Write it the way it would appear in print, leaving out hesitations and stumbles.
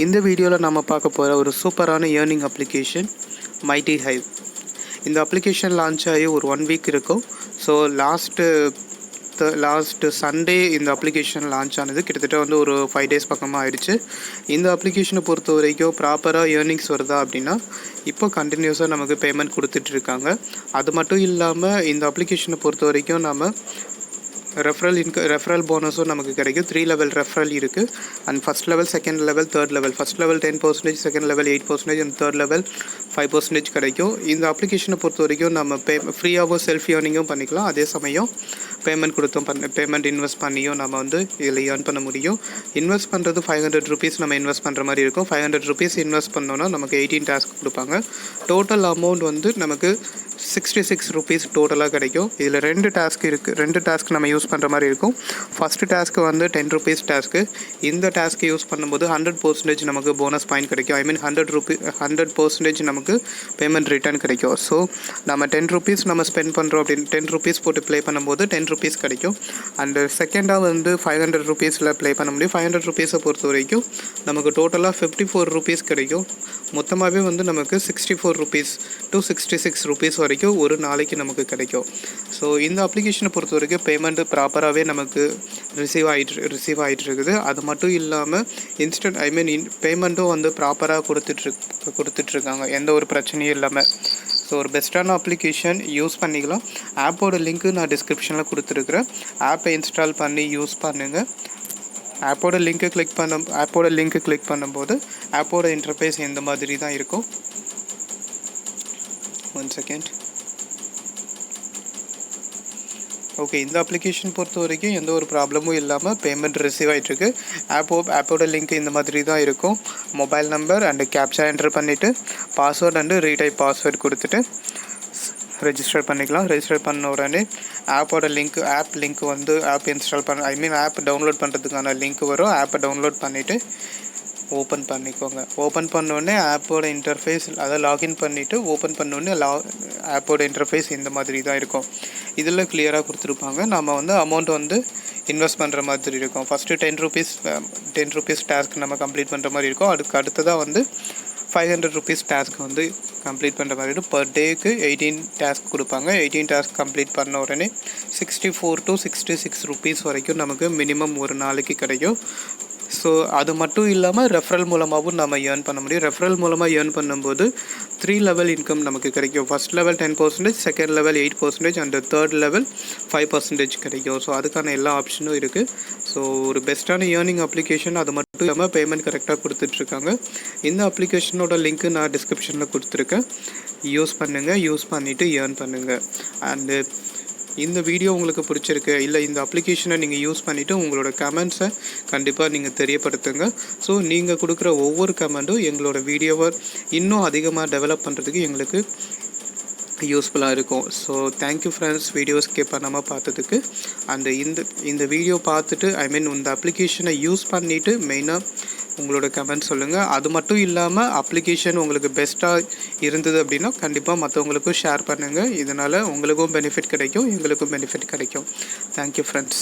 இந்த வீடியோவில் நம்ம பார்க்க போகிற ஒரு சூப்பரான ஏர்னிங் அப்ளிகேஷன் மைட்டி ஹைவ். இந்த அப்ளிகேஷன் லான்ச் ஆகி ஒரு 1 வீக் இருக்கும். ஸோ லாஸ்ட்டு சண்டே இந்த அப்ளிகேஷன் லான்ச் ஆனது. கிட்டத்தட்ட வந்து ஒரு 5 டேஸ் பக்கமாக ஆயிடுச்சு. இந்த அப்ளிகேஷனை பொறுத்த வரைக்கும் ப்ராப்பராக ஏர்னிங்ஸ் வருதா அப்படின்னா இப்போ கண்டினியூஸாக நமக்கு பேமெண்ட் கொடுத்துட்ருக்காங்க. அது மட்டும் இல்லாமல் இந்த அப்ளிகேஷனை பொறுத்த வரைக்கும் நம்ம ரெஃபரல் போனஸும் நமக்கு கிடைக்கும். 3 லெவல் ரெஃபரல் இருக்குது. And first level, second level, third level. First level 10%, second level 8%, and third level 5% கிடைக்கும். இந்த அப்ளிகேஷனை பொறுத்த வரைக்கும் நம்ம ஃப்ரீயாகவும் செல்ஃப் ஏர்னிங்கும் பண்ணிக்கலாம். அதே சமயம் பேமெண்ட் இன்வெஸ்ட் பண்ணியும் நம்ம வந்து இதில் ஏர்ன் பண்ண முடியும். இன்வெஸ்ட் பண்ணுறது 500 ருபீஸ் நம்ம இன்வெஸ்ட் பண்ணுற மாதிரி இருக்கும். 500 ருபீஸ் இன்வெஸ்ட் பண்ணோன்னா நமக்கு 18 டாஸ்க் கொடுப்பாங்க. டோட்டல் அமௌண்ட் வந்து நமக்கு 66 ருபீஸ் டோட்டலாக கிடைக்கும். இதில் 2 டாஸ்க் இருக்குது. 2 டாஸ்க் நம்ம யூஸ் பண்ணுற மாதிரி இருக்கும். ஃபஸ்ட்டு டாஸ்க்கு வந்து 10 ருபீஸ் டாஸ்க்கு. இந்த டாஸ்க்கு யூஸ் பண்ணும்போது 100% நமக்கு போனஸ் பாயிண்ட் கிடைக்கும். 100% நமக்கு பேமெண்ட் ரிட்டர்ன் கிடைக்கும். ஸோ நம்ம 10 ருபீஸ் நம்ம ஸ்பெண்ட் பண்ணுறோம் அப்படின்னு 10 ருபீஸ் போட்டு ப்ளே பண்ணும்போது 10 ருபீஸ் கிடைக்கும். அண்டு செகண்டாக வந்து 500 ருபீஸில் ப்ளே பண்ண முடியும். 500 ருபீஸை பொறுத்த வரைக்கும் நமக்கு டோட்டலாக 54 ருபீஸ் கிடைக்கும். மொத்தமாகவே வந்து நமக்கு 64 ருபீஸ் டு 66 ருபீஸ் வரைக்கும் ஒரு நாளைக்கு நமக்கு கிடைக்கும். ஸோ இந்த அப்ளிகேஷனை பொறுத்த வரைக்கும் பேமெண்ட்டு ப்ராப்பராகவே நமக்கு ரிசீவ் ஆகிட்டு இருக்குது. அது மட்டும் இல்லாமல் பேமெண்ட்டும் வந்து ப்ராப்பராக கொடுத்துட்ருக்காங்க, எந்த ஒரு பிரச்சனையும் இல்லாமல். ஸோ ஒரு பெஸ்ட்டான அப்ளிகேஷன், யூஸ் பண்ணிக்கலாம். ஆப்போட லிங்க்கு நான் டிஸ்கிரிப்ஷனில் கொடுத்துருக்குறேன். ஆப்பை இன்ஸ்டால் பண்ணி யூஸ் பண்ணுங்கள். ஆப்போட லிங்க்கு கிளிக் பண்ணும்போது ஆப்போட இன்டர்ஃபேஸ் இந்த மாதிரி தான் இருக்கும். 1 செகண்ட். ஓகே, இந்த அப்ளிகேஷன் பொறுத்த வரைக்கும் எந்த ஒரு ப்ராப்ளமும் இல்லாமல் பேமெண்ட் ரிசீவ் ஆகிட்டுருக்கு. ஆப்போட லிங்க் இந்த மாதிரி தான் இருக்கும். Mobile number and captcha enter பண்ணிவிட்டு பாஸ்வேர்ட் அண்டு ரீடைப் பாஸ்வேர்ட் கொடுத்துட்டு ரெஜிஸ்டர் பண்ணிக்கலாம். ரெஜிஸ்டர் பண்ண உடனே ஆப்போட ஆப் லிங்க் வந்து ஆப் இன்ஸ்டால் ஆப் டவுன்லோட் பண்ணுறதுக்கான லிங்க் வரும். ஆப்பை டவுன்லோட் பண்ணிவிட்டு ஓப்பன் பண்ணிக்கோங்க. ஓப்பன் பண்ணோடனே ஆப்போட இன்டர்ஃபேஸ், அதை லாகின் பண்ணிவிட்டு ஓப்பன் பண்ணோடனே ஆப்போட இன்டர்ஃபேஸ் இந்த மாதிரி தான் இருக்கும். இதில் கிளியராக கொடுத்துருப்பாங்க. நம்ம வந்து அமௌண்ட் வந்து இன்வெஸ்ட் பண்ணுற மாதிரி இருக்கும். ஃபஸ்ட்டு 10 ருபீஸ் டாஸ்க் நம்ம கம்ப்ளீட் பண்ணுற மாதிரி இருக்கும். அதுக்கு அடுத்ததாக வந்து 500 ருபீஸ் டாஸ்க் வந்து கம்ப்ளீட் பண்ணுற மாதிரி இருக்கும். பர் டேக்கு 18 டாஸ்க் கொடுப்பாங்க. 18 டாஸ்க் கம்ப்ளீட் பண்ண உடனே 64 to 66 ருபீஸ் வரைக்கும் நமக்கு மினிமம் ஒரு நாளைக்கு கிடைக்கும். ஸோ அது மட்டும் இல்லாமல் ரெஃபரல் மூலமாகவும் நம்ம ஏர்ன் பண்ண முடியும். ரெஃபரல் மூலமாக ஏர்ன் பண்ணும்போது 3 லெவல் இன்கம் நமக்கு கிடைக்கும். First level 10%, second level 8%, and third level 5% கிடைக்கும். ஸோ அதுக்கான எல்லா ஆப்ஷனும் இருக்குது. ஸோ ஒரு பெஸ்ட்டான ஏர்னிங் அப்ளிகேஷன். அது மட்டும் இல்லாமல் பேமெண்ட் கரெக்டாக கொடுத்துட்ருக்காங்க. இந்த அப்ளிகேஷனோட லிங்க்கு நான் டிஸ்கிரிப்ஷனில் கொடுத்துருக்கேன். யூஸ் பண்ணுங்கள். யூஸ் பண்ணிவிட்டு ஏர்ன் பண்ணுங்கள். அண்டு இந்த வீடியோ உங்களுக்கு பிடிச்சிருக்கு, இல்லை இந்த அப்ளிகேஷனை நீங்கள் யூஸ் பண்ணிவிட்டு உங்களோட கமெண்ட்ஸை கண்டிப்பாக நீங்கள் தெரியப்படுத்துங்க. ஸோ நீங்கள் கொடுக்குற ஒவ்வொரு கமெண்ட்டும் எங்களோட வீடியோவை இன்னும் அதிகமாக டெவலப் பண்ணுறதுக்கு எங்களுக்கு யூஸ்ஃபுல்லாக இருக்கும். So thank you friends, video skip பண்ணாமல் பார்த்ததுக்கு. அண்டு இந்த வீடியோ பார்த்துட்டு இந்த அப்ளிகேஷனை யூஸ் பண்ணிவிட்டு மெயினாக உங்களோட கமெண்ட் சொல்லுங்கள். அது மட்டும் இல்லாமல் அப்ளிகேஷன் உங்களுக்கு பெஸ்ட்டாக இருந்தது அப்படின்னா கண்டிப்பாக மற்றவங்களுக்கும் ஷேர் பண்ணுங்கள். இதனால் உங்களுக்கும் பெனிஃபிட் கிடைக்கும், எங்களுக்கும் பெனிஃபிட் கிடைக்கும். Thank you friends.